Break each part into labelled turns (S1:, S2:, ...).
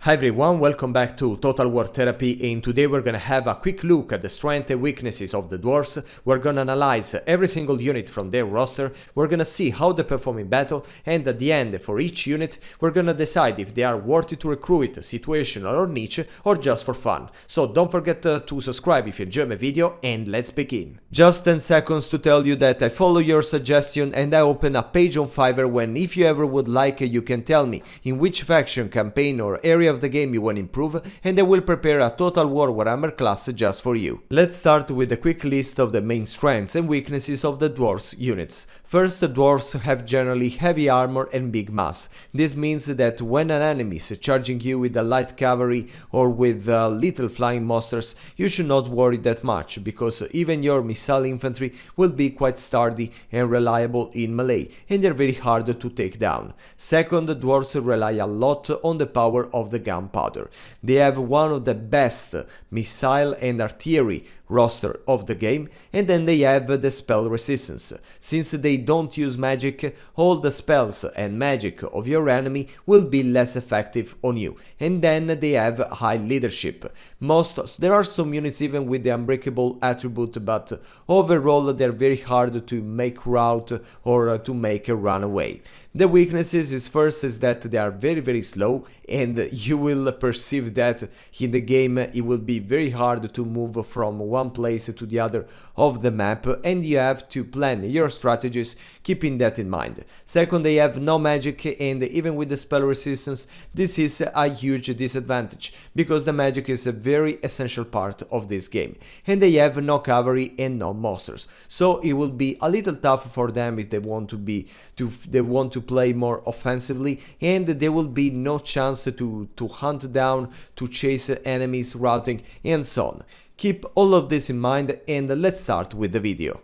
S1: Hi everyone, welcome back to Total War Therapy, and today we're gonna have a quick look at the strengths and weaknesses of the Dwarfs. We're gonna analyze every single unit from their roster, we're gonna see how they perform in battle, and at the end, for each unit, we're gonna decide if they are worthy to recruit, situational or niche, or just for fun. So don't forget to subscribe if you enjoyed my video, and let's begin. Just 10 seconds to tell you that I follow your suggestion and I open a page on Fiverr when if you ever would like you can tell me in which faction, campaign or area of the game you want to improve, and I will prepare a Total War Warhammer class just for you. Let's start with a quick list of the main strengths and weaknesses of the Dwarfs units. First, the Dwarfs have generally heavy armor and big mass. This means that when an enemy is charging you with a light cavalry or with little flying monsters, you should not worry that much, because even your missile infantry will be quite sturdy and reliable in melee, and they're very hard to take down. Second, the Dwarfs rely a lot on the power of the gunpowder. They have one of the best missile and artillery roster of the game, and then they have the spell resistance. Since they don't use magic, all the spells and magic of your enemy will be less effective on you, and then they have high leadership. There are some units even with the unbreakable attribute, but overall they're very hard to make rout or to make a runaway. The weaknesses is that they are very slow, and you will perceive that in the game it will be very hard to move from one place to the other of the map, and you have to plan your strategies keeping that in mind. Second, they have no magic, and even with the spell resistance this is a huge disadvantage, because the magic is a very essential part of this game, and they have no cavalry and no monsters, so it will be a little tough for them if they want to play more offensively, and there will be no chance to hunt down, to chase enemies routing, and so on. Keep all of this in mind, and let's start with the video.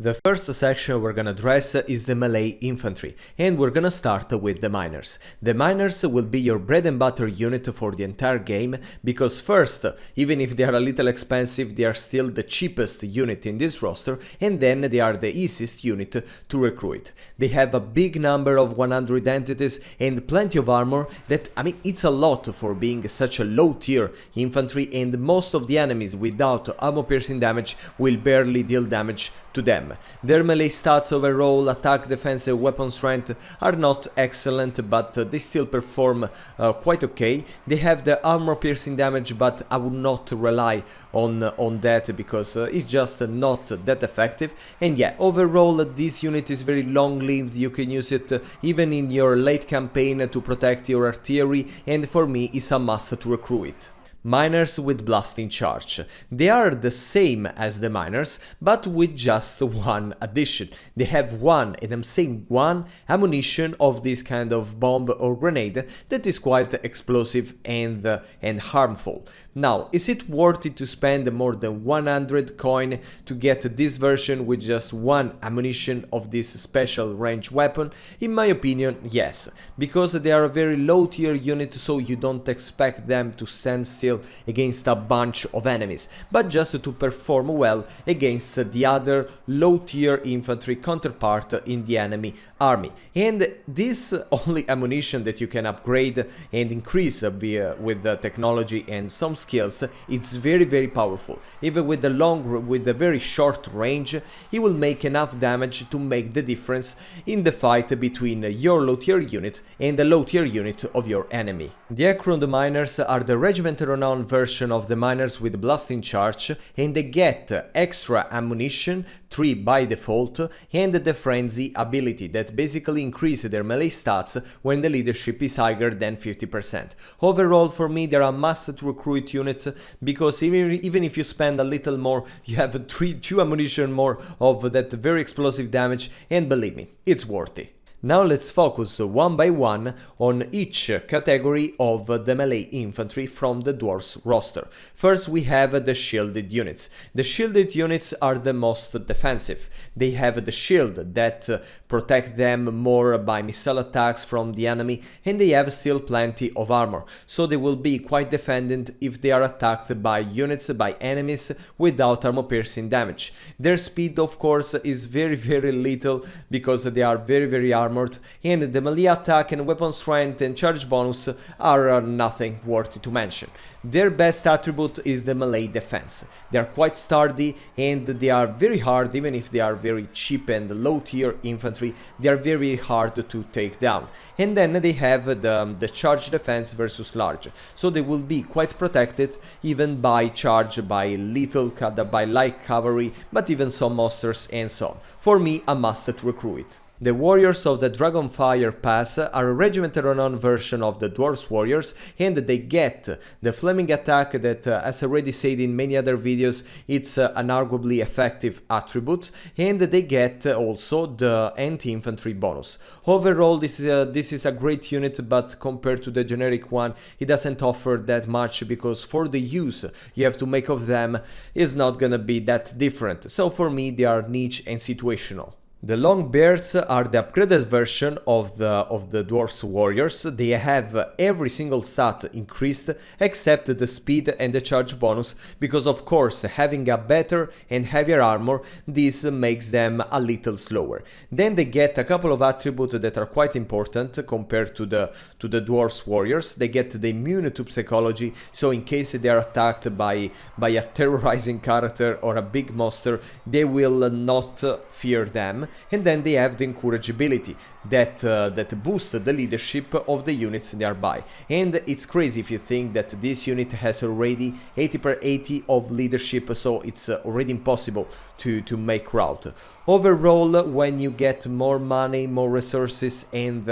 S1: The first section we're gonna address is the melee infantry, and we're gonna start with the miners. The miners will be your bread and butter unit for the entire game, because first, even if they are a little expensive, they are still the cheapest unit in this roster, and then they are the easiest unit to recruit. They have a big number of 100 entities and plenty of armor that, I mean, it's a lot for being such a low tier infantry, and most of the enemies without armor piercing damage will barely deal damage to them. Their melee stats overall, attack, defense and weapon strength are not excellent, but they still perform quite okay. They have the armor piercing damage, but I would not rely on that, because it's just not that effective. And yeah, overall this unit is very long lived. You can use it even in your late campaign to protect your artillery, and for me it's a must to recruit it. Miners with blasting charge. They are the same as the miners, but with just one addition. They have one, and I'm saying one, ammunition of this kind of bomb or grenade that is quite explosive and harmful. Now, is it worth it to spend more than 100 coin to get this version with just one ammunition of this special range weapon? In my opinion, yes, because they are a very low tier unit, so you don't expect them to stand still against a bunch of enemies, but just to perform well against the other low tier infantry counterpart in the enemy army. And this only ammunition that you can upgrade and increase with the technology and some skills, it's very powerful. Even with the very short range, it will make enough damage to make the difference in the fight between your low tier unit and the low tier unit of your enemy. The Ekron miners are the regiment renowned version of the miners with blasting charge, and they get extra ammunition, 3 by default, and the frenzy ability that basically increases their melee stats when the leadership is higher than 50%. Overall, for me, they're a must recruit unit, because even if you spend a little more, you have 2 ammunition more of that very explosive damage, and believe me, it's worth it. Now let's focus one by one on each category of the melee infantry from the Dwarfs roster. First, we have the shielded units. The shielded units are the most defensive. They have the shield that protect them more by missile attacks from the enemy, and they have still plenty of armor, so they will be quite defended if they are attacked by units, by enemies without armor piercing damage. Their speed, of course, is very little, because they are very armored armored, and the melee attack and weapon strength and charge bonus are nothing worthy to mention. Their best attribute is the melee defense. They are quite sturdy and they are very hard, even if they are very cheap and low tier infantry, they are very hard to take down. And then they have the charge defense versus large, so they will be quite protected even by charge, by light cavalry, but even some monsters and so on. For me, a must to recruit. The Warriors of the Dragonfire Pass are a regimented renown version of the Dwarfs Warriors, and they get the flaming attack that, as already said in many other videos, it's an arguably effective attribute, and they get also the anti-infantry bonus. Overall, this is a great unit, but compared to the generic one, it doesn't offer that much, because for the use you have to make of them is not gonna be that different. So for me, they are niche and situational. The Longbeards are the upgraded version of the Dwarfs Warriors. They have every single stat increased except the speed and the charge bonus, because of course having a better and heavier armor, this makes them a little slower. Then they get a couple of attributes that are quite important compared to the Dwarfs Warriors. They get the immune to psychology, so in case they are attacked by a terrorizing character or a big monster, they will not fear them. And then they have the encourageability that boosts the leadership of the units nearby. And it's crazy if you think that this unit has already 80/80 of leadership, so it's already impossible to make rout. Overall, when you get more money, more resources and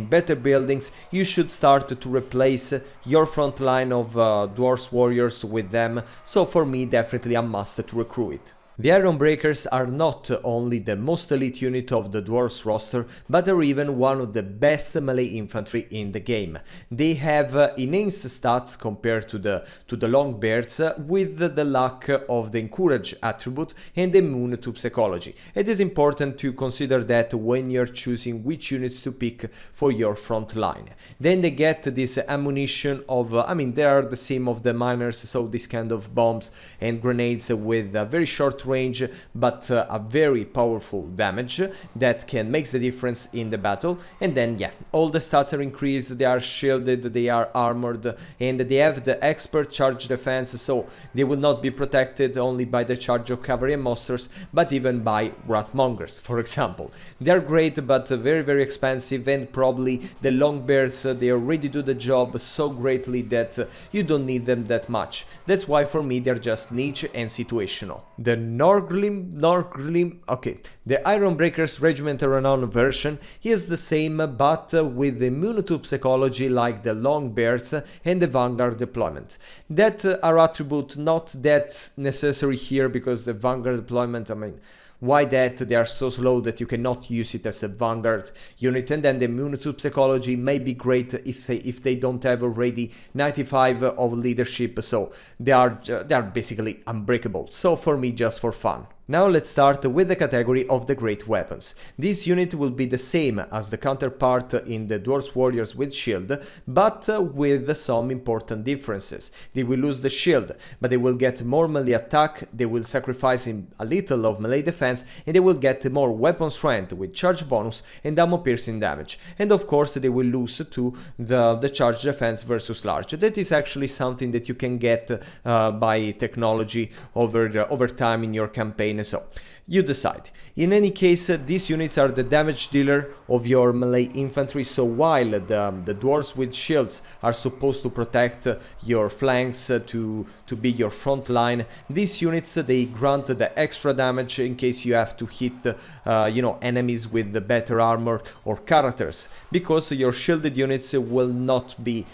S1: better buildings, you should start to replace your front line of Dwarfs Warriors with them, so for me definitely a must to recruit. The Ironbreakers are not only the most elite unit of the Dwarfs roster, but are even one of the best melee infantry in the game. They have enhanced stats compared to the Longbeards, with the lack of the Encourage attribute and the immune to psychology. It is important to consider that when you're choosing which units to pick for your front line. Then they get this ammunition of, they are the same of the miners, so this kind of bombs and grenades with a very short range but a very powerful damage that can make the difference in the battle. And then all the stats are increased, they are shielded, they are armored, and they have the expert charge defense, so they will not be protected only by the charge of cavalry and monsters, but even by wrathmongers, for example. They are great but very expensive, and probably the Longbeards, they already do the job so greatly that you don't need them that much. That's why for me they're just niche and situational. The Thorgrim, okay, the Ironbreakers Regiment Renown version is the same, but with immune to psychology like the Longbeards and the Vanguard deployment. That are attribute not that necessary here, because the Vanguard deployment, why that? They are so slow that you cannot use it as a Vanguard unit. And then the immune to psychology may be great if they don't have already 95 of leadership, so they are basically unbreakable. So for me, just for fun. Now let's start with the category of the great weapons. This unit will be the same as the counterpart in the Dwarfs Warriors with shield, but with some important differences. They will lose the shield, but they will get more melee attack, they will sacrifice a little of melee defense, and they will get more weapon strength with charge bonus and ammo piercing damage. And of course they will lose to the charge defense versus large. That is actually something that you can get by technology over time in your campaign. So you decide. In any case, these units are the damage dealer of your melee infantry, so while the dwarves with shields are supposed to protect your flanks to be your front line, these units, they grant the extra damage in case you have to hit enemies with the better armor or characters, because your shielded units will not be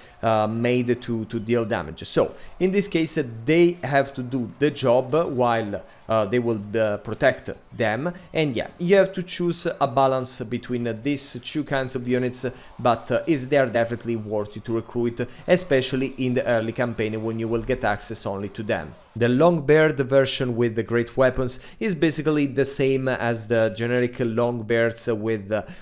S1: made to deal damage. So in this case they have to do the job while they will protect them, and yeah, you have to choose a balance between these two kinds of units, but they are definitely worthy to recruit, especially in the early campaign when you will get access only to them. The Longbeard version with the great weapons is basically the same as the generic Longbeards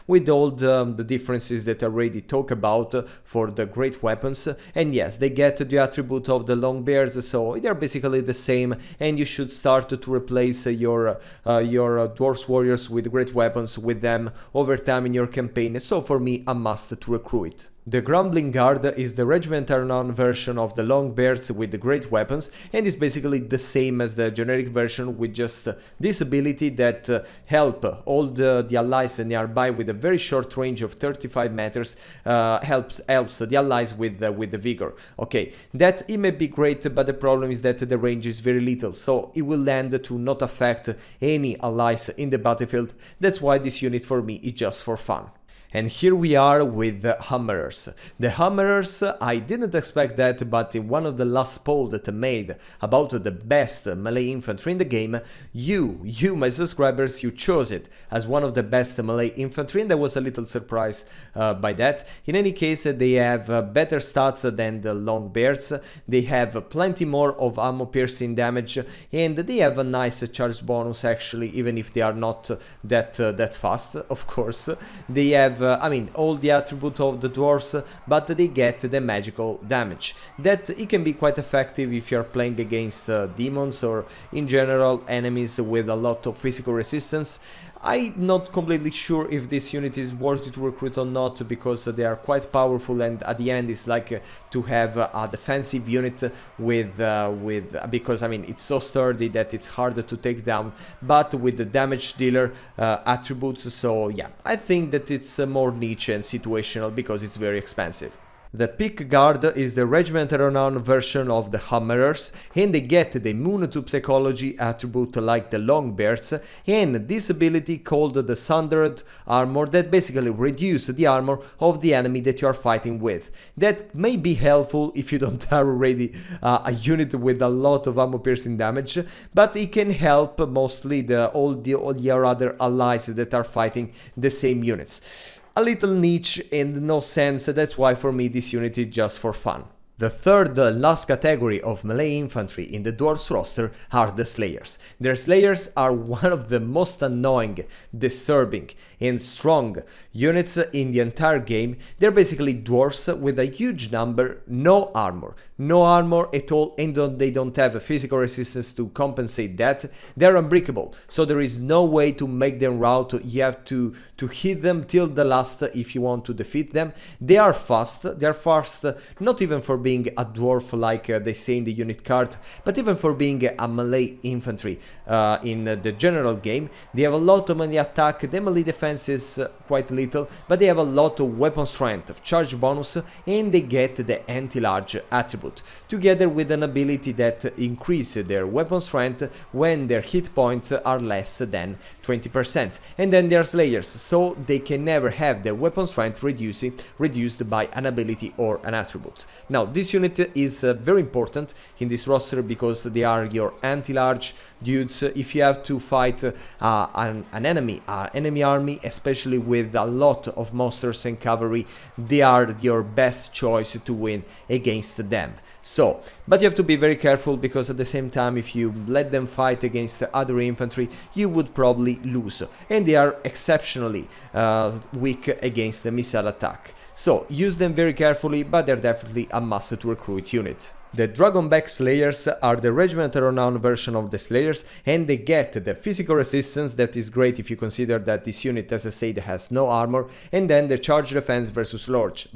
S1: with all the differences that I already talked about for the great weapons. And yes, they get the attribute of the Longbeards, so they're basically the same, and you should start to replace your Dwarfs warriors with great weapons with them over time in your campaign, so for me a must to recruit. The Grumbling Guard is the regimental renown version of the Longbeards with the great weapons, and is basically the same as the generic version, with just this ability that help all the allies nearby with a very short range of 35 meters, helps the allies with the vigor. Okay, that it may be great, but the problem is that the range is very little, so it will land to not affect any allies in the battlefield. That's why this unit for me is just for fun. And here we are with the Hammerers. The Hammerers, I didn't expect that, but in one of the last polls that I made about the best melee infantry in the game, you my subscribers, you chose it as one of the best melee infantry, and I was a little surprised by that. In any case, they have better stats than the Longbeards, they have plenty more of armor piercing damage, and they have a nice charge bonus actually, even if they are not that fast, of course. They have I mean, all the attribute of the dwarfs, but they get the magical damage. That it can be quite effective if you're playing against demons or in general enemies with a lot of physical resistance. I'm not completely sure if this unit is worthy to recruit or not, because they are quite powerful, and at the end it's like to have a defensive unit because I mean it's so sturdy that it's harder to take down, but with the damage dealer attributes. So yeah, I think that it's more niche and situational because it's very expensive. The Pick Guard is the regimental renown version of the Hammerers, and they get the immune to psychology attribute like the Longbeards, and this ability called the Sundered Armor that basically reduces the armor of the enemy that you are fighting with. That may be helpful if you don't have already a unit with a lot of armor piercing damage, but it can help mostly all your other allies that are fighting the same units. A little niche and no sense, that's why for me this unit is just for fun. The third last category of melee infantry in the Dwarfs roster are the Slayers. Their Slayers are one of the most annoying, disturbing and strong units in the entire game. They're basically dwarfs with a huge number, no armor at all, and they don't have a physical resistance to compensate that. They're unbreakable, so there is no way to make them rout. You have to hit them till the last if you want to defeat them. They are fast, not even for being a dwarf like they say in the unit card, but even for being a melee infantry in the general game. They have a lot of melee attack, the melee defense is quite little, but they have a lot of weapon strength, charge bonus, and they get the anti-large attribute, together with an ability that increases their weapon strength when their hit points are less than 20%. And then they are Slayers, so they can never have their weapon strength reduced by an ability or an attribute. Now, this unit is very important in this roster because they are your anti-large dudes. If you have to fight an enemy army, especially with a lot of monsters and cavalry, they are your best choice to win against them. So, but you have to be very careful, because at the same time, if you let them fight against other infantry, you would probably lose, and they are exceptionally weak against the missile attack. So use them very carefully, but they're definitely a must to recruit unit. The Dragonback Slayers are the regimental renown version of the Slayers, and they get the physical resistance that is great if you consider that this unit, as I said, has no armor, and then the charge defense versus large.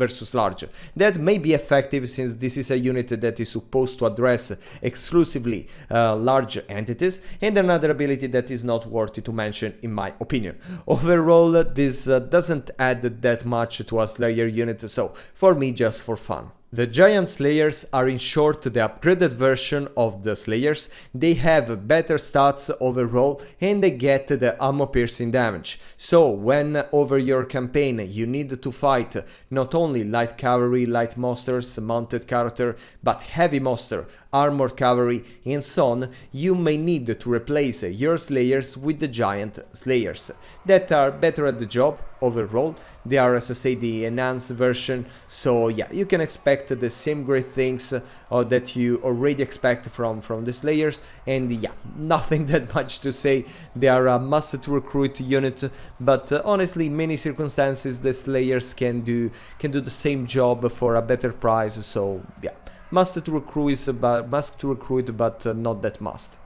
S1: That may be effective since this is a unit that is supposed to address exclusively large entities, and another ability that is not worthy to mention in my opinion. Overall, this doesn't add that much to a Slayer unit, so for me, just for fun. The Giant Slayers are in short the upgraded version of the Slayers. They have better stats overall, and they get the armor piercing damage. So when over your campaign you need to fight not only light cavalry, light monsters, mounted character, but heavy monster, armored cavalry and so on, you may need to replace your Slayers with the Giant Slayers that are better at the job, overall. They are, as I say, the enhanced version, so yeah, you can expect the same great things that you already expect from the Slayers, and yeah, nothing that much to say. They are a must to recruit unit, but honestly, in many circumstances, the Slayers can do the same job for a better price, so yeah, must to recruit, but not that must.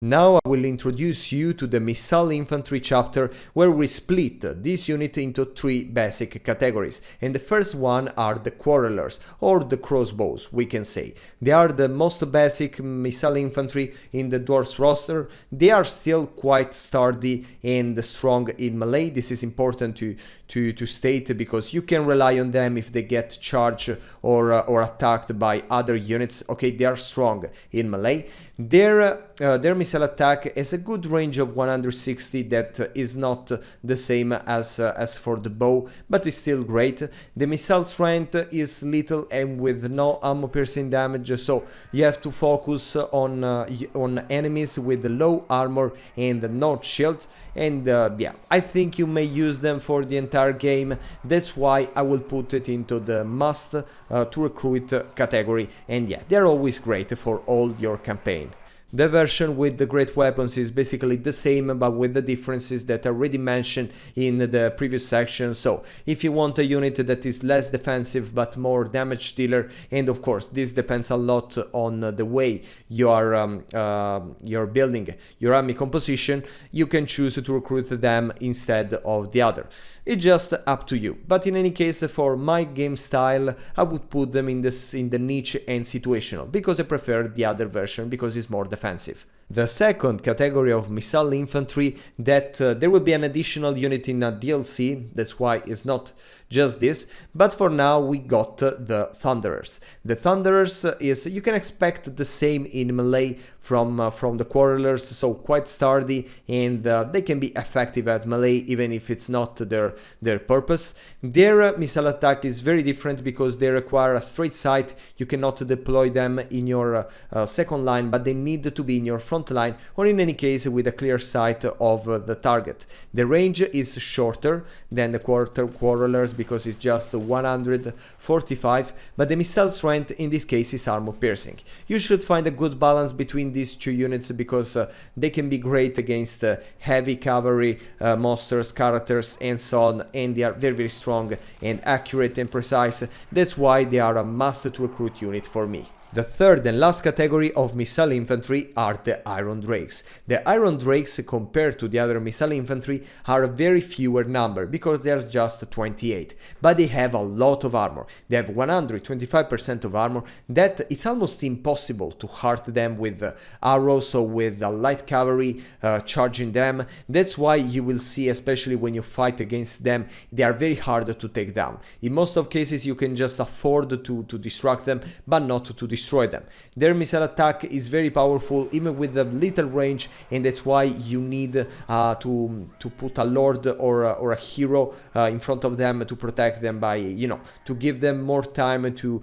S1: Now I will introduce you to the Missile Infantry chapter, where we split this unit into 3 basic categories, and the first one are the Quarrelers, or the crossbows, we can say. They are the most basic Missile Infantry in the Dwarfs roster. They are still quite sturdy and strong in melee. This is important to state, because you can rely on them if they get charged or attacked by other units. Okay, they are strong in melee. Their missile attack has a good range of 160, that is not the same as for the bow, but is still great. The missile strength is little and with no armor piercing damage, so you have to focus on enemies with low armor and no shield. And yeah, I think you may use them for the entire game. That's why I will put it into the must to recruit category, and yeah, they're always great for all your campaign. The version with the great weapons is basically the same, but with the differences that I already mentioned in the previous section. So if you want a unit that is less defensive but more damage dealer, and of course this depends a lot on the way you're building your army composition, you can choose to recruit them instead of the other. It's just up to you, but in any case, for my game style, I would put them in the niche and situational, because I prefer the other version because it's more defensive. The second category of Missile Infantry, that there will be an additional unit in a DLC, that's why it's not just this, but for now we got the Thunderers. The Thunderers is, you can expect the same in melee from the Quarrelers, so quite sturdy, and they can be effective at melee even if it's not their purpose. Their missile attack is very different because they require a straight sight. You cannot deploy them in your second line, but they need to be in your front line, or in any case with a clear sight of the target. The range is shorter than the Quarrelers because it's just 145, but the missile strength in this case is armor piercing. You should find a good balance between these two units, because they can be great against heavy cavalry, monsters, characters and so on, and they are very strong and accurate and precise. That's why they are a must to recruit unit for me. The third and last category of Missile Infantry are the Iron Drakes. The Iron Drakes, compared to the other Missile Infantry, are a very fewer number, because there's just 28, but they have a lot of armor. They have 125% of armor, that it's almost impossible to hurt them with arrows or with light cavalry charging them. That's why you will see, especially when you fight against them, they are very hard to take down. In most of cases you can just afford to distract them, but not to destroy them. Their missile attack is very powerful, even with a little range, and that's why you need to put a lord or a hero in front of them to protect them, by, you know, to give them more time to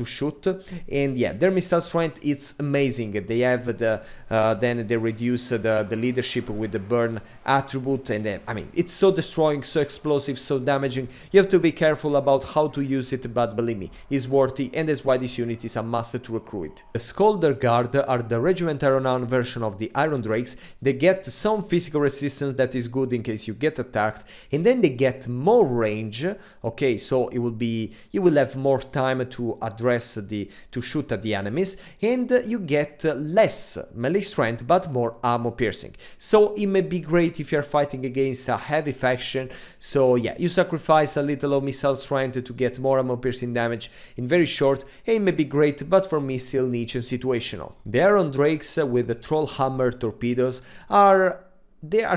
S1: shoot. And yeah, their missile strength is amazing. They have then they reduce the leadership with the burn attribute, and then, I mean, it's so destroying, so explosive, so damaging. You have to be careful about how to use it, but believe me, it's worthy, and that's why this unit is a must to recruit. The Scolder Guard are the regimental renowned version of the Iron Drakes. They get some physical resistance that is good in case you get attacked, and then they get more range. Okay, so you will have more time to to shoot at the enemies, and you get less melee strength but more armor piercing. So it may be great if you're fighting against a heavy faction. So yeah, you sacrifice a little of missile strength to get more armor piercing damage in very short, and it may be great, but for me still niche and situational. The Iron Drakes with the Troll Hammer torpedoes are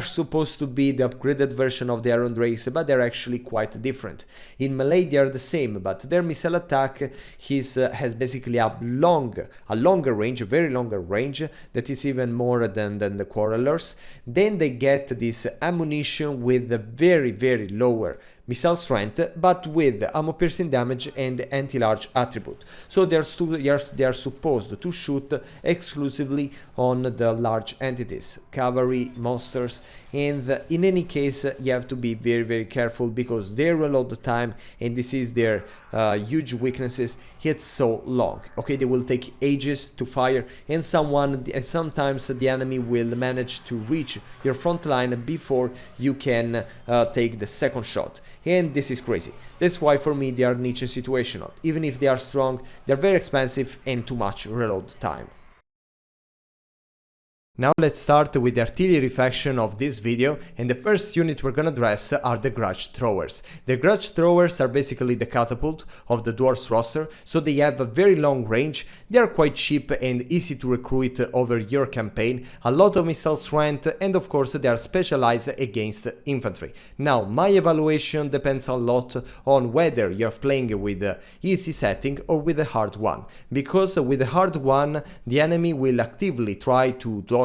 S1: supposed to be the upgraded version of the Iron Drakes, but they're actually quite different. In melee they are the same, but their missile attack has basically a longer range, a very longer range, that is even more than the Quarrelers. Then they get this ammunition with a very lower missile strength, but with armor piercing damage and anti-large attribute. So they are supposed to shoot exclusively on the large entities, cavalry, monsters, and in any case you have to be very careful because their reload time, and this is their huge weaknesses, it's so long. Okay, they will take ages to fire, and sometimes the enemy will manage to reach your front line before you can take the second shot, and this is crazy. That's why for me they are niche situational. Even if they are strong, they're very expensive and too much reload time. Now let's start with the artillery faction of this video, and the first unit we're gonna address are the Grudge Throwers. The Grudge Throwers are basically the catapult of the Dwarfs roster, so they have a very long range, they are quite cheap and easy to recruit over your campaign, a lot of missile strength, and of course they are specialized against infantry. Now my evaluation depends a lot on whether you're playing with an easy setting or with a hard one, because with a hard one the enemy will actively try to dodge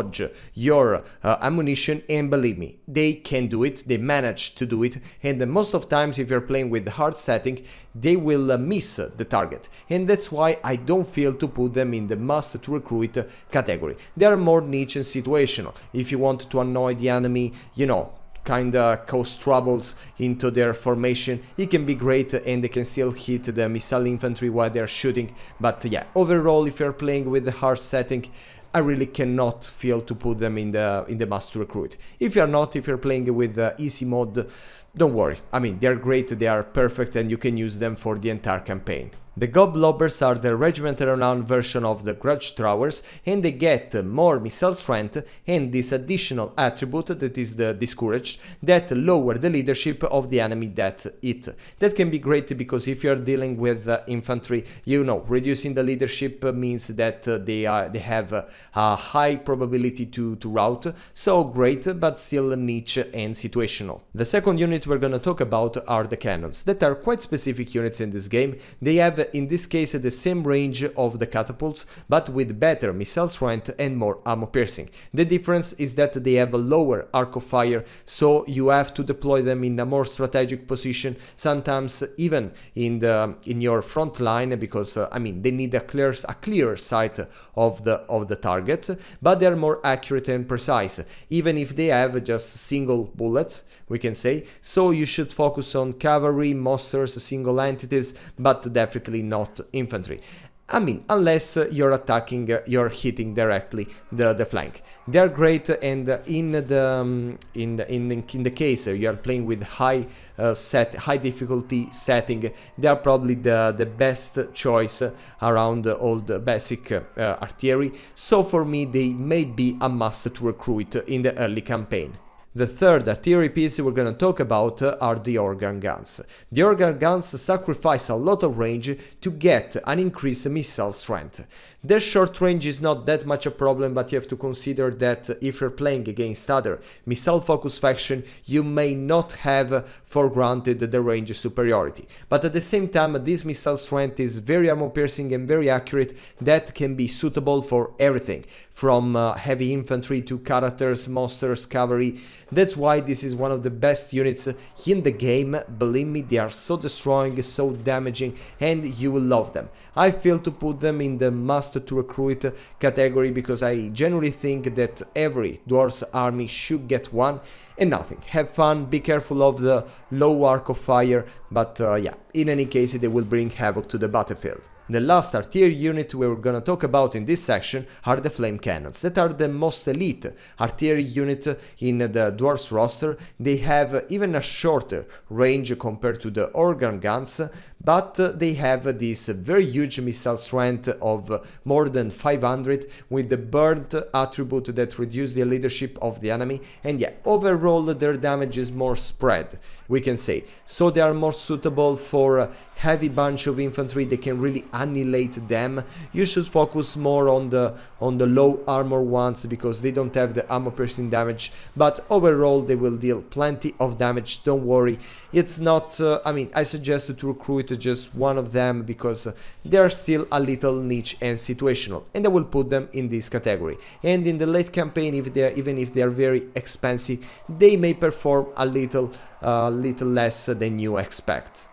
S1: your ammunition, and believe me, they can do it, they manage to do it, and most of times if you're playing with the hard setting they will miss the target, and that's why I don't feel to put them in the must to recruit category. They are more niche and situational. If you want to annoy the enemy, you know, kinda cause troubles into their formation, it can be great and they can still hit the missile infantry while they're shooting, but yeah, overall if you're playing with the hard setting I really cannot feel to put them in the must to recruit. If you're playing with the easy mode, don't worry, I mean they're great, they are perfect and you can use them for the entire campaign. The Goblobbers are the regimental renowned version of the Grudge Throwers, and they get more missile strength and this additional attribute that is the Discouraged, that lower the leadership of the enemy that hit. That can be great because if you're dealing with infantry, you know, reducing the leadership means that they have a high probability to rout, so great but still niche and situational. The second unit we're gonna talk about are the Cannons, that are quite specific units in this game. They have in this case the same range of the catapults, but with better missile strength and more ammo piercing. The difference is that they have a lower arc of fire, so you have to deploy them in a more strategic position, sometimes even in your front line, because I mean they need a clear sight of the target, but they are more accurate and precise, even if they have just single bullets, we can say. So you should focus on cavalry, monsters, single entities, but definitely not infantry. I mean, unless you're attacking, you're hitting directly the flank. They're great, and in the case you are playing with high difficulty setting, they are probably the best choice around all the basic artillery. So for me, they may be a must to recruit in the early campaign. The third artillery piece we're gonna talk about are the organ guns. The organ guns sacrifice a lot of range to get an increased missile strength. Their short range is not that much a problem, but you have to consider that if you're playing against other missile focus faction, you may not have for granted the range superiority. But at the same time, this missile strength is very armor piercing and very accurate, that can be suitable for everything, from heavy infantry to characters, monsters, cavalry. That's why this is one of the best units in the game. Believe me, they are so destroying, so damaging, and you will love them. I feel to put them in the must to recruit category because I genuinely think that every Dwarfs army should get one. And nothing, have fun, be careful of the low arc of fire, but yeah, in any case they will bring havoc to the battlefield. The last artillery unit we're gonna talk about in this section are the flame cannons, that are the most elite artillery unit in the Dwarfs roster. They have even a shorter range compared to the organ guns, but they have this very huge missile strength of more than 500 with the burnt attribute that reduces the leadership of the enemy, and yeah, overall their damage is more spread, we can say, so they are more suitable for a heavy bunch of infantry. They can really annihilate them. You should focus more on the low armor ones because they don't have the armor piercing damage, but overall they will deal plenty of damage, don't worry. It's not I mean, I suggest to recruit just one of them because they are still a little niche and situational, and I will put them in this category. And in the late campaign, even if they are very expensive, they may perform a little less than you expect.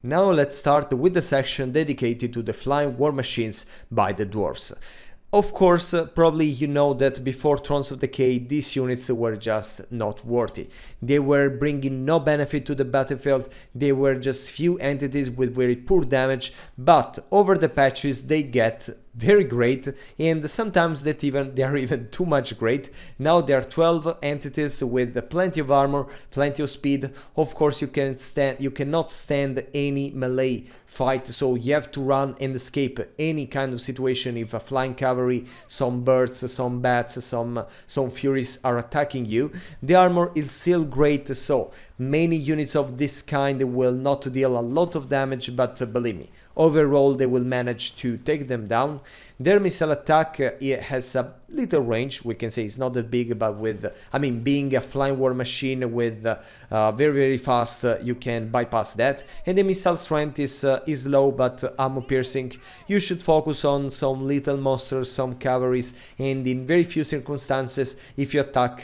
S1: Now let's start with the section dedicated to the flying war machines by the Dwarfs. Of course, probably you know that before Thrones of Decay, these units were just not worthy. They were bringing no benefit to the battlefield, they were just few entities with very poor damage, but over the patches they get very great, and sometimes that they are even too much great. Now there are 12 entities with plenty of armor, plenty of speed. Of course you cannot stand any melee fight, so you have to run and escape any kind of situation if a flying cavalry, some birds, some bats, some furies are attacking you. The armor is still great, so many units of this kind will not deal a lot of damage, but believe me, overall they will manage to take them down. Their missile attack it has a little range, we can say it's not that big, but being a flying war machine with very fast, you can bypass that. And the missile strength is low but ammo piercing. You should focus on some little monsters, some cavalries, and in very few circumstances if you attack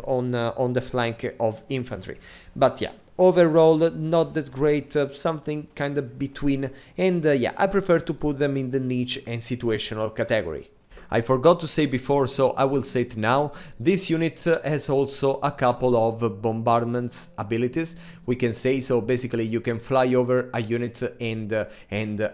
S1: on the flank of infantry. But yeah, overall not that great, something kind of between, and yeah, I prefer to put them in the niche and situational category. I forgot to say before, so I will say it now. This unit has also a couple of bombardment abilities, we can say. So basically you can fly over a unit and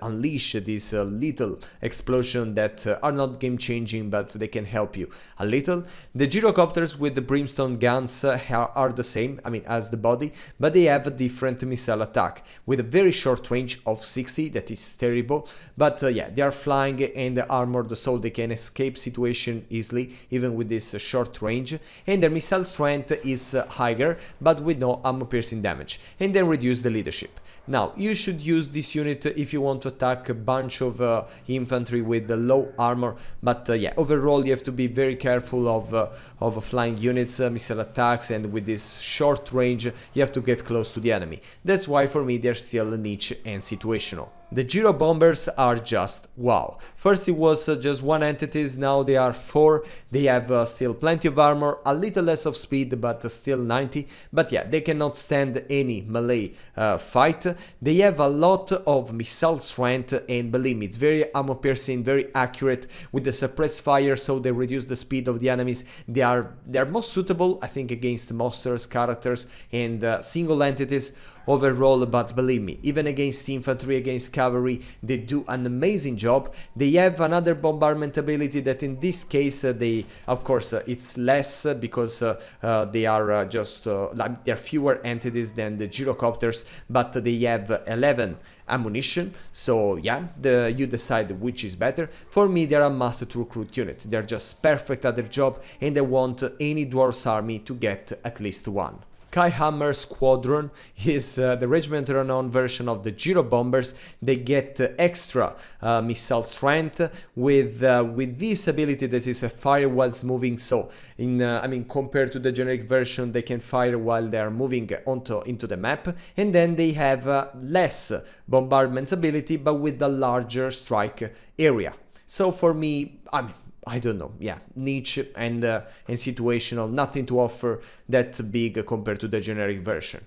S1: unleash this little explosion that are not game changing, but they can help you a little. The gyrocopters with the brimstone guns are the same, as the body, but they have a different missile attack with a very short range of 60, that is terrible. But yeah, they are flying and armored, so they can escape situation easily even with this short range, and their missile strength is higher but with no ammo piercing damage, and then reduce the leadership. Now you should use this unit if you want to attack a bunch of infantry with low armor, but yeah, overall you have to be very careful of flying units, missile attacks, and with this short range you have to get close to the enemy. That's why for me they're still niche and situational. The Gyro Bombers are just wow. First it was just one entities, now they are 4. They have still plenty of armor, a little less of speed, but still 90. But yeah, they cannot stand any melee fight. They have a lot of missile strength, and believe me, it's very ammo piercing, very accurate with the suppressed fire, so they reduce the speed of the enemies. They are most suitable, I think, against monsters, characters, and single entities overall, but believe me, even against infantry, against cavalry, they do an amazing job. They have another bombardment ability that in this case of course it's less because they are there are fewer entities than the gyrocopters, but they have 11 ammunition, so yeah, you decide which is better. For me they're a must to recruit unit, they're just perfect at their job, and I want any Dwarfs army to get at least one. Skyhammer Squadron is the Regiment Renown version of the Gyro Bombers. They get extra missile strength with this ability that is a fire whilst moving. So compared to the generic version, they can fire while they are moving into the map, and then they have less bombardment ability but with a larger strike area. So for me, I don't know, yeah, niche and situational, nothing to offer that big compared to the generic version.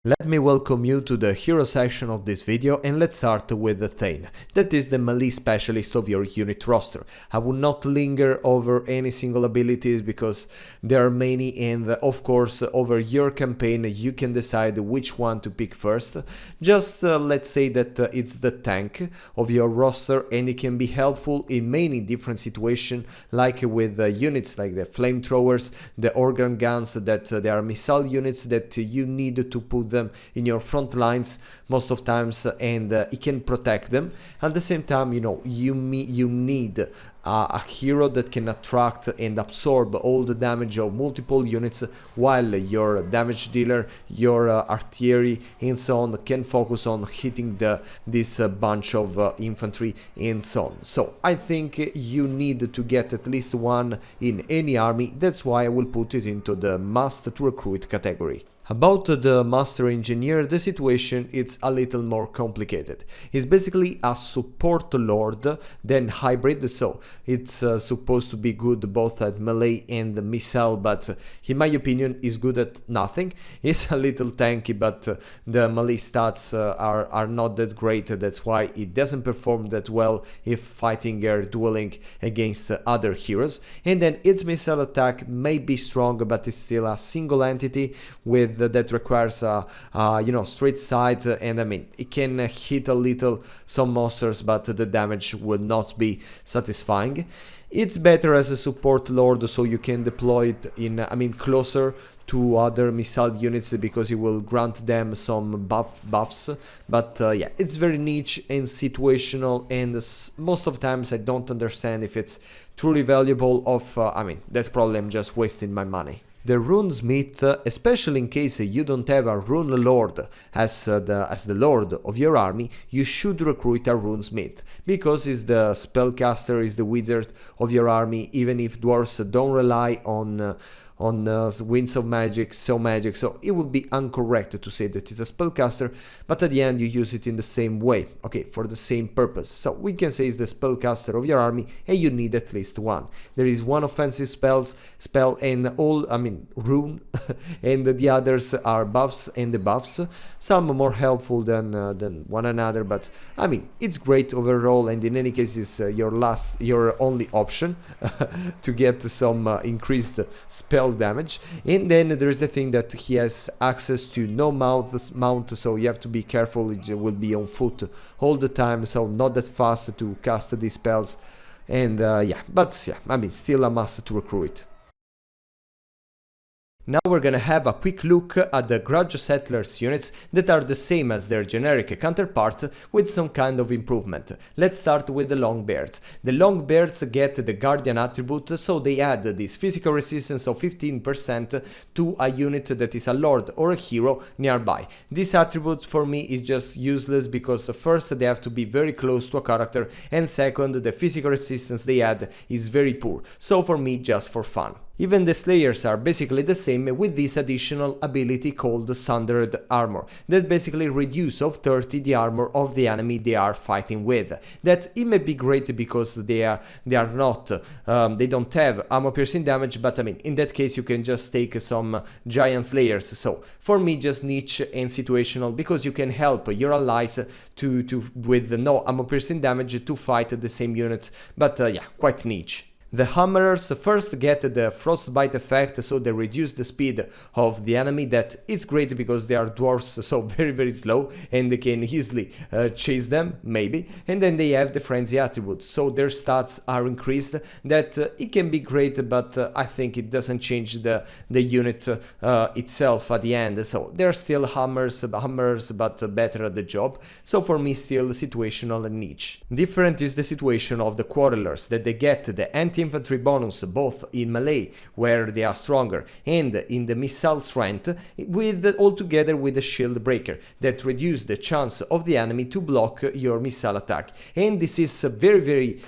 S1: Let me welcome you to the hero section of this video, and let's start with the Thane. That is the melee specialist of your unit roster. I will not linger over any single abilities because there are many, and of course over your campaign you can decide which one to pick first. Just let's say that it's the tank of your roster, and it can be helpful in many different situations, like with units like the flamethrowers, the organ guns, that they are missile units that you need to put them in your front lines most of times, and it can protect them. At the same time, you need a hero that can attract and absorb all the damage of multiple units, while your damage dealer, your artillery and so on can focus on hitting this bunch of infantry and so on. So I think you need to get at least one in any army. That's why I will put it into the must to recruit category. About the Master Engineer, the situation is a little more complicated. He's basically a support lord, then hybrid, so it's supposed to be good both at melee and missile, but in my opinion is good at nothing. He's a little tanky, but the melee stats are not that great, that's why it doesn't perform that well if fighting or dueling against other heroes. And then its missile attack may be strong, but it's still a single entity with that requires straight sight, and I mean it can hit a little some monsters, but the damage will not be satisfying. It's better as a support lord, so you can deploy it in closer to other missile units because it will grant them some buffs, but yeah, it's very niche and situational, and most of the times I don't understand if it's truly valuable that's probably I'm just wasting my money. The runesmith, especially in case you don't have a rune lord as the lord of your army, you should recruit a runesmith, because he's the spellcaster, is the wizard of your army, even if dwarves don't rely on winds of magic, so it would be incorrect to say that it's a spellcaster, but at the end you use it in the same way, okay, for the same purpose. So we can say it's the spellcaster of your army, and you need at least one. There is one offensive spell and all, rune, and the others are buffs and debuffs, some more helpful than one another, but it's great overall, and in any case it's your only option to get some increased spell damage. And then there is the thing that he has access to no mount, so you have to be careful, it will be on foot all the time, so not that fast to cast these spells, and still a must to recruit. Now we're gonna have a quick look at the Grudge Settlers units that are the same as their generic counterpart with some kind of improvement. Let's start with the Longbeards. The Longbeards get the Guardian attribute, so they add this physical resistance of 15% to a unit that is a lord or a hero nearby. This attribute for me is just useless because first they have to be very close to a character, and second the physical resistance they add is very poor, so for me just for fun. Even the Slayers are basically the same, with this additional ability called Sundered Armor, that basically reduce of 30 the armor of the enemy they are fighting with. That it may be great because they don't have armor piercing damage, but in that case you can just take some Giant Slayers, so for me just niche and situational, because you can help your allies with no armor piercing damage to fight the same unit, but quite niche. The Hammerers first get the Frostbite effect, so they reduce the speed of the enemy. That is great because they are dwarfs, so very slow, and they can easily chase them, maybe. And then they have the Frenzy attribute, so their stats are increased. That it can be great, but I think it doesn't change the unit itself at the end. So they're still hammers, but better at the job. So for me, still situational and niche. Different is the situation of the Quarrelers, that they get the anti-infantry bonus both in melee, where they are stronger, and in the missile strength, altogether with the shield breaker, that reduce the chance of the enemy to block your missile attack. And this is very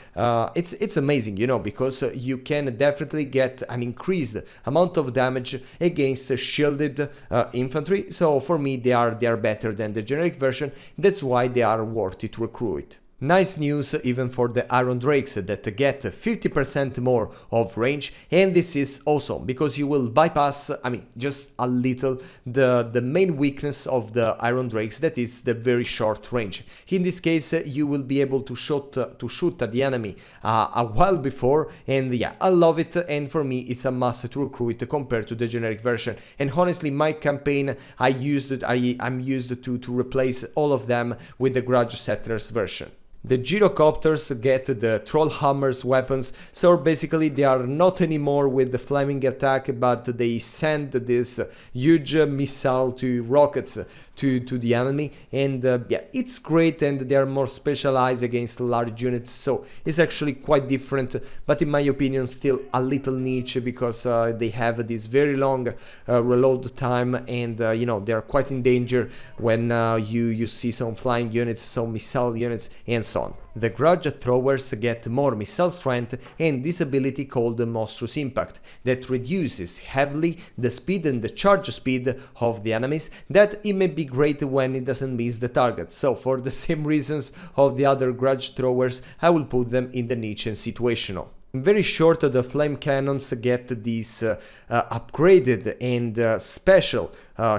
S1: it's amazing, because you can definitely get an increased amount of damage against shielded infantry. So for me they are better than the generic version, that's why they are worthy to recruit. Nice news even for the Iron Drakes, that get 50% more of range, and this is awesome because you will bypass, just a little, the main weakness of the Iron Drakes, that is the very short range. In this case you will be able to shoot at the enemy a while before, and yeah, I love it, and for me it's a must to recruit compared to the generic version. And honestly, my campaign I'm used to replace all of them with the Grudge Settlers version. The Gyrocopters get the Trollhammer's weapons, so basically they are not anymore with the flaming attack, but they send this huge missile to rockets to the enemy, and yeah, it's great, and they are more specialized against large units, so it's actually quite different, but in my opinion still a little niche, because they have this very long reload time, and they are quite in danger when you see some flying units, some missile units, and so on. The Grudge Throwers get more missile strength and this ability called Monstrous Impact that reduces heavily the speed and the charge speed of the enemies, that it may be great when it doesn't miss the target. So for the same reasons of the other Grudge Throwers, I will put them in the niche and situational. Very short, the flame cannons get this upgraded and special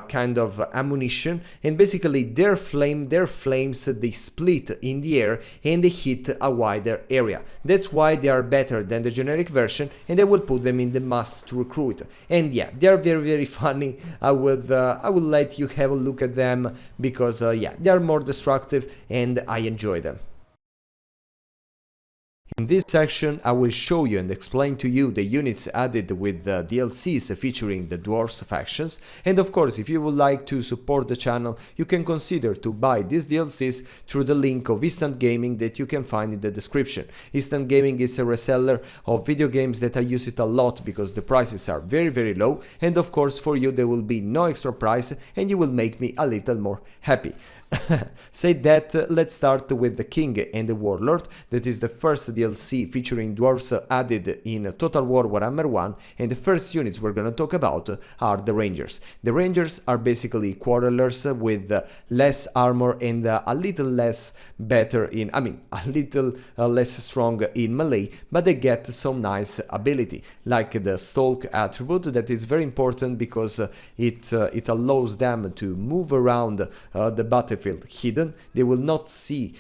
S1: kind of ammunition, and basically their flames they split in the air and they hit a wider area. That's why they are better than the generic version, and I will put them in the must to recruit. And yeah, they are very funny. I will let you have a look at them because yeah, they are more destructive and I enjoy them. In this section, I will show you and explain to you the units added with the DLCs featuring the Dwarfs factions, and of course, if you would like to support the channel, you can consider to buy these DLCs through the link of Instant Gaming that you can find in the description. Instant Gaming is a reseller of video games that I use it a lot because the prices are very low, and of course for you there will be no extra price and you will make me a little more happy. Said that, let's start with the King and the Warlord. That is the first DLC featuring dwarves added in Total War Warhammer 1, and the first units we're gonna talk about are the Rangers. The Rangers are basically quarrelers with less armor and a little less better in, a little less strong in melee, but they get some nice ability, like the Stalk attribute that is very important because it allows them to move around the battlefield hidden. They will not seen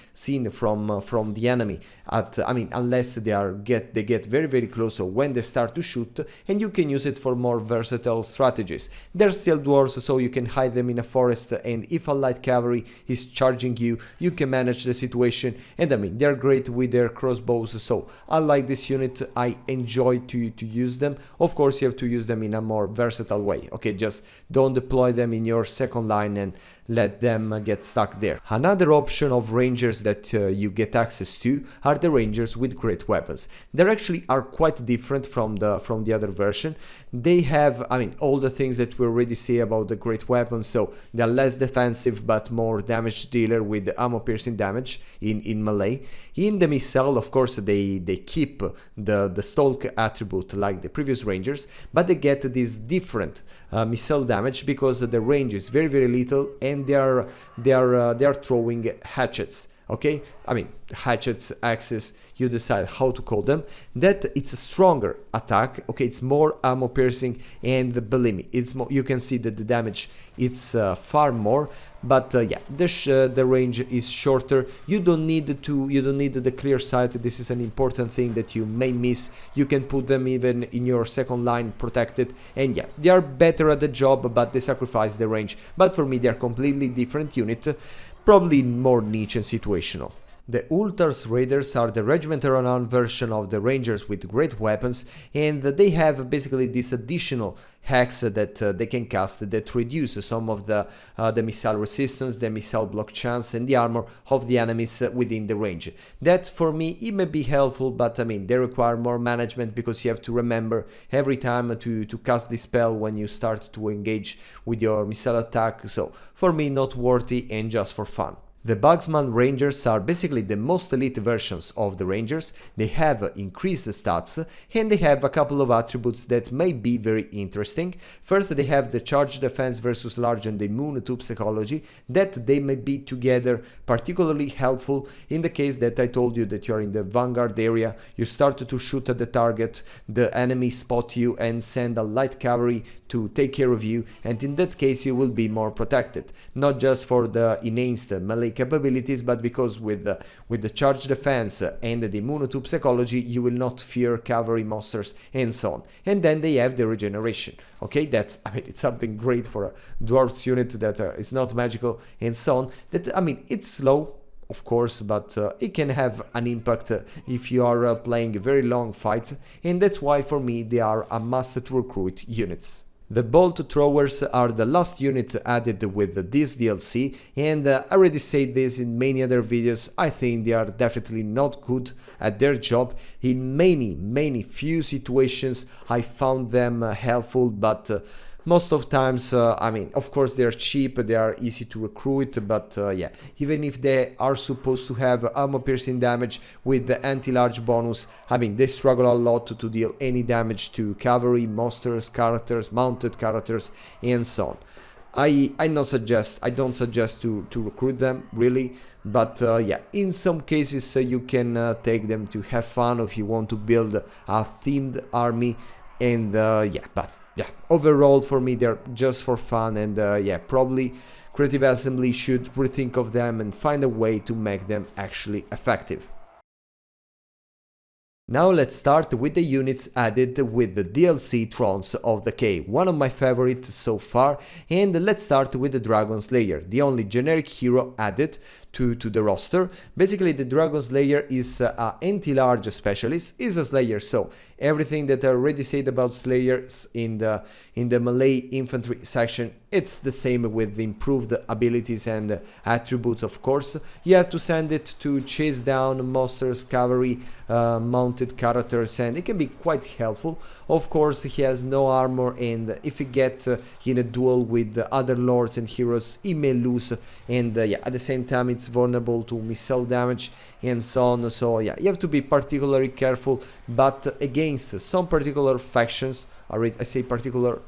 S1: from the enemy unless they get very close or when they start to shoot, and you can use it for more versatile strategies. They're still dwarves, so you can hide them in a forest, and if a light cavalry is charging you, you can manage the situation, and they're great with their crossbows, so I like this unit. I enjoy to use them. Of course you have to use them in a more versatile way, okay? Just don't deploy them in your second line and let them get stuck there. Another option of Rangers that you get access to are the Rangers with great weapons. They actually are quite different from the other version. They have, all the things that we already say about the great weapons, so they're less defensive but more damage dealer with ammo piercing damage in melee. In the missile, of course, they keep the Stalk attribute like the previous Rangers, but they get this different missile damage because the range is very little, and they are throwing hatchets. Okay, hatchets, axes, you decide how to call them. That it's a stronger attack. Okay, it's more ammo piercing, and believe me, it's more. You can see that the damage it's far more. But yeah, the range is shorter. You don't need the clear sight. This is an important thing that you may miss. You can put them even in your second line protected, and yeah, they are better at the job, but they sacrifice the range. But for me, they are completely different unit. Probably more niche and situational. The Ultras Raiders are the Regiment Renown version of the Rangers with great weapons, and they have basically this additional hacks that they can cast that reduce some of the missile resistance, the missile block chance, and the armor of the enemies within the range. That for me it may be helpful, but they require more management because you have to remember every time to cast this spell when you start to engage with your missile attack. So for me, not worthy and just for fun. The Bugsman Rangers are basically the most elite versions of the Rangers. They have increased stats, and they have a couple of attributes that may be very interesting. First, they have the charge defense versus large and immune to psychology, that they may be together particularly helpful in the case that I told you that you are in the vanguard area, you start to shoot at the target, the enemy spot you and send a light cavalry to take care of you, and in that case you will be more protected, not just for the enhanced melee capabilities, but because with the charge defense and the immune to psychology, you will not fear cavalry monsters and so on. And then they have the regeneration. Okay, that's it's something great for a dwarves unit that is not magical and so on. That it's slow, of course, but it can have an impact if you are playing very long fights, and that's why for me they are a must to recruit units. The Bolt Throwers are the last unit added with this DLC, and I already said this in many other videos. I think they are definitely not good at their job. In many few situations I found them helpful, but Most of times, I mean, of course they're cheap, they are easy to recruit, but yeah, even if they are supposed to have armor piercing damage with the anti-large bonus, I mean, they struggle a lot to deal any damage to cavalry, monsters, characters, mounted characters, and so on. I don't suggest to recruit them, really, but yeah, in some cases you can take them to have fun if you want to build a themed army, and yeah, but yeah, overall for me they're just for fun, and yeah, probably Creative Assembly should rethink of them and find a way to make them actually effective. Now let's start with the units added with the DLC Thrones of Decay, one of my favorites so far, and let's start with the Dragon Slayer, the only generic hero added to the roster. Basically the Dragon Slayer is a anti-large specialist, is a slayer, so everything that I already said about slayers in the melee infantry section, it's the same with the improved abilities and attributes. Of course, you have to send it to chase down monsters, cavalry, mounted characters, and it can be quite helpful. Of course, he has no armor, and if you get in a duel with other lords and heroes, he may lose, and yeah, at the same time it's vulnerable to missile damage and so on. So yeah, you have to be particularly careful, but against some particular factions, I say particular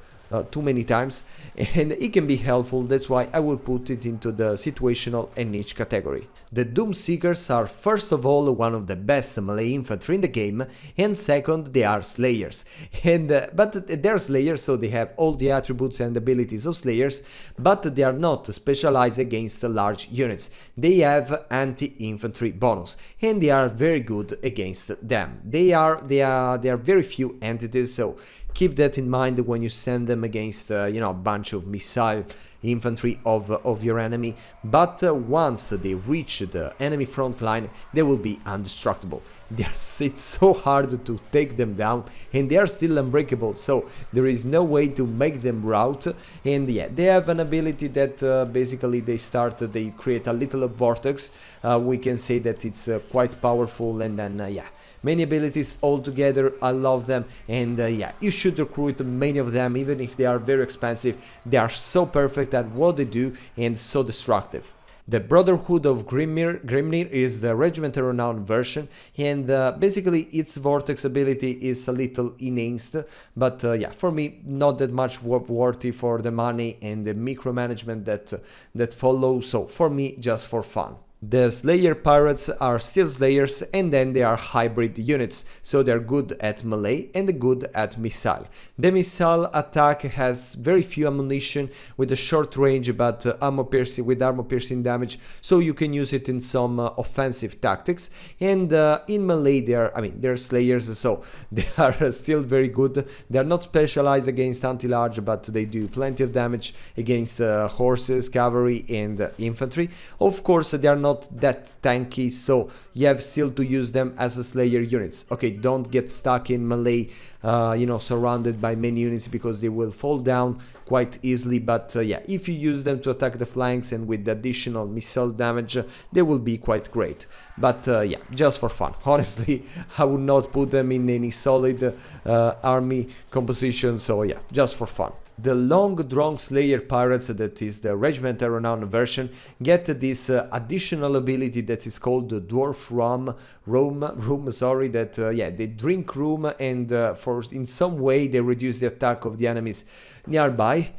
S1: too many times, and it can be helpful. That's why I will put it into the situational and niche category. The Doom Seekers are first of all one of the best melee infantry in the game, and second they are slayers. And but they're slayers, so they have all the attributes and abilities of slayers, but they are not specialized against large units. They have anti-infantry bonus, and they are very good against them. They are very few entities, so keep that in mind when you send them against you know, a bunch of missile infantry of your enemy. But once they reach the enemy front line, they will be indestructible. It's so hard to take them down, and they are still unbreakable, so there is no way to make them rout. And yeah, they have an ability that basically they create a little vortex. We can say that it's quite powerful, and then yeah, many abilities all together. I love them, and yeah, you should recruit many of them, even if they are very expensive. They are so perfect at what they do and so destructive. The Brotherhood of Grimnir is the Regiment Renown version, and basically its Vortex ability is a little enhanced, but yeah, for me not that much worthy for the money and the micromanagement that follows, so for me just for fun. The Slayer Pirates are still Slayers, and then they are hybrid units, so they're good at melee and good at missile. The missile attack has very few ammunition with a short range, but armor piercing damage, so you can use it in some offensive tactics. And in melee they're Slayers, so they are still very good. They're not specialized against anti-large, but they do plenty of damage against horses, cavalry, and infantry. Of course, they are not that tanky, so you have still to use them as a slayer units. Okay, don't get stuck in melee, you know, surrounded by many units, because they will fall down quite easily. But yeah, if you use them to attack the flanks and with additional missile damage, they will be quite great. But yeah, just for fun. Honestly, I would not put them in any solid army composition, so yeah, just for fun. The Long Drong Slayer Pirates, that is the Regiment Renown version, get this additional ability that is called the Dwarf Room, sorry, that yeah, they drink room, and in some way they reduce the attack of the enemies nearby.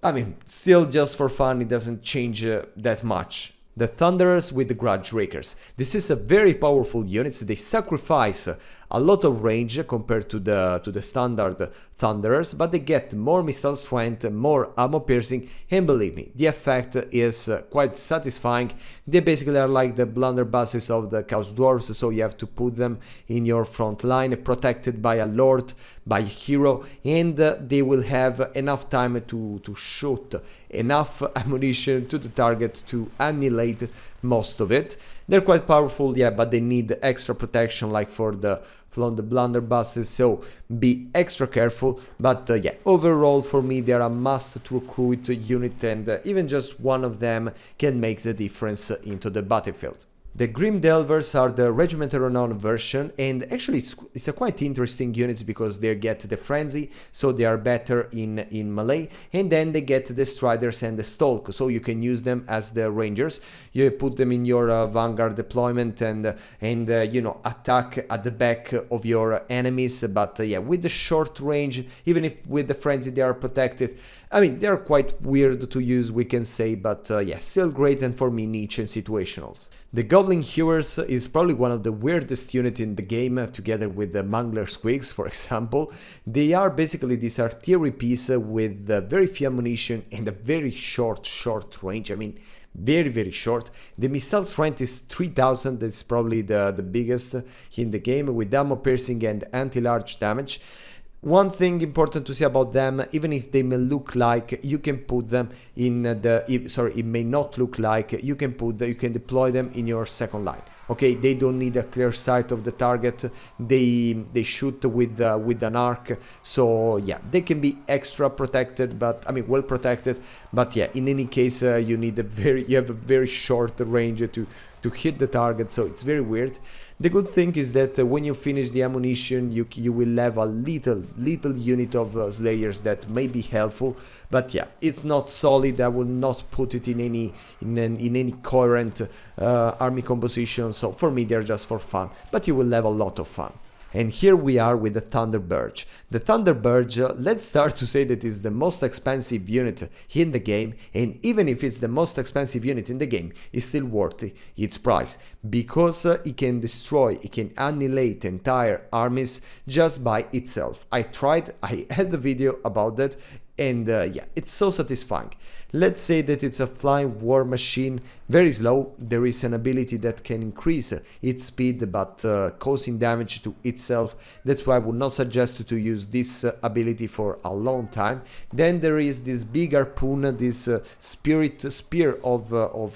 S1: I mean, still just for fun, it doesn't change that much. The Thunderers with the Grudge Rakers. This is a very powerful unit. They sacrifice a lot of range compared to the standard Thunderers, but they get more missile strength, more armor piercing, and believe me, the effect is quite satisfying. They basically are like the blunderbusses of the Chaos Dwarfs, so you have to put them in your front line, protected by a lord, by a hero, and they will have enough time to shoot enough ammunition to the target to annihilate most of it. They're quite powerful, yeah, but they need extra protection, like for the blunderbusses, so be extra careful. But yeah, overall for me they're a must to recruit unit, and even just one of them can make the difference into the battlefield. The Grim Delvers are the Regiment Renown version, and actually it's a quite interesting units because they get the Frenzy, so they are better in melee, and then they get the Striders and the Stalk, so you can use them as the Rangers. You put them in your Vanguard deployment and you know, attack at the back of your enemies, but yeah, with the short range, even if with the Frenzy they are protected, I mean, they are quite weird to use, we can say, but yeah, still great, and for me niche and situational. The Goblin Hewers is probably one of the weirdest units in the game, together with the Mangler Squigs, for example. They are basically this artillery piece with very few ammunition and a very short range. I mean, very short. The missile strength is 3000, that's probably the biggest in the game, with ammo piercing and anti-large damage. One thing important to say about them, even if they may look like, you can put them in it may not look like, you can deploy them in your second line. Okay, they don't need a clear sight of the target. They shoot with an arc, so yeah, they can be extra protected, but I mean well protected. But yeah, in any case, you have a very short range to hit the target, so it's very weird. The good thing is that when you finish the ammunition, you will have a little unit of Slayers that may be helpful, but yeah, it's not solid. I will not put it in any coherent army composition, so for me they're just for fun, but you will have a lot of fun. And here we are with the Thunderbird. The Thunderbird, let's start to say that it's the most expensive unit in the game, and even if it's the most expensive unit in the game, it's still worth its price, because it can annihilate entire armies just by itself. I had the video about that, and yeah, it's so satisfying. Let's say that it's a flying war machine, very slow. There is an ability that can increase its speed, but causing damage to itself. That's why I would not suggest to use this ability for a long time. Then there is this big harpoon, this spear of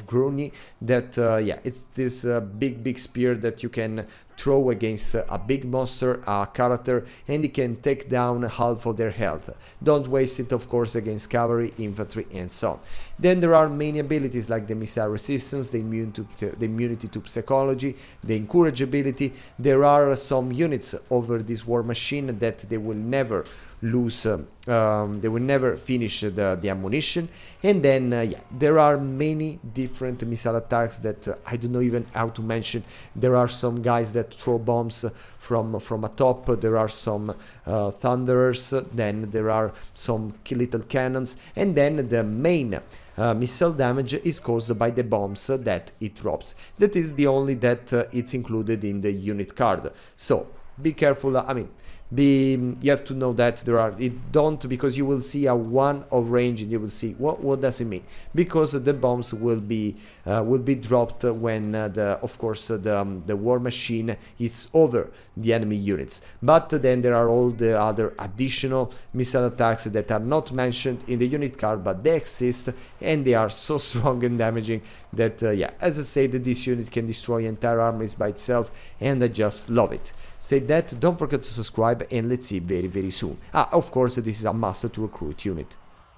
S1: Gruni, that yeah, it's this big spear that you can throw against a big monster, a character, and it can take down half of their health. Don't waste it, of course, against cavalry, infantry, and so on. Then there are many abilities like the missile resistance, the immunity to psychology, the encourage ability. There are some units over this war machine that they will never lose, they will never finish the ammunition. And then yeah, there are many different missile attacks that I don't know even how to mention. There are some guys that throw bombs from atop, there are some thunderers, then there are some little cannons, and then the main missile damage is caused by the bombs that it drops. That is the only that it's included in the unit card, so be careful. I mean, you have to know that there are, because you will see a 1 of range and you will see what does it mean, because the bombs will be dropped when of course the war machine is over the enemy units. But then there are all the other additional missile attacks that are not mentioned in the unit card, but they exist, and they are so strong and damaging that yeah, as I said, this unit can destroy entire armies by itself, and I just love it. Say that, don't forget to subscribe, and let's see very soon. Of course, this is a must to recruit unit.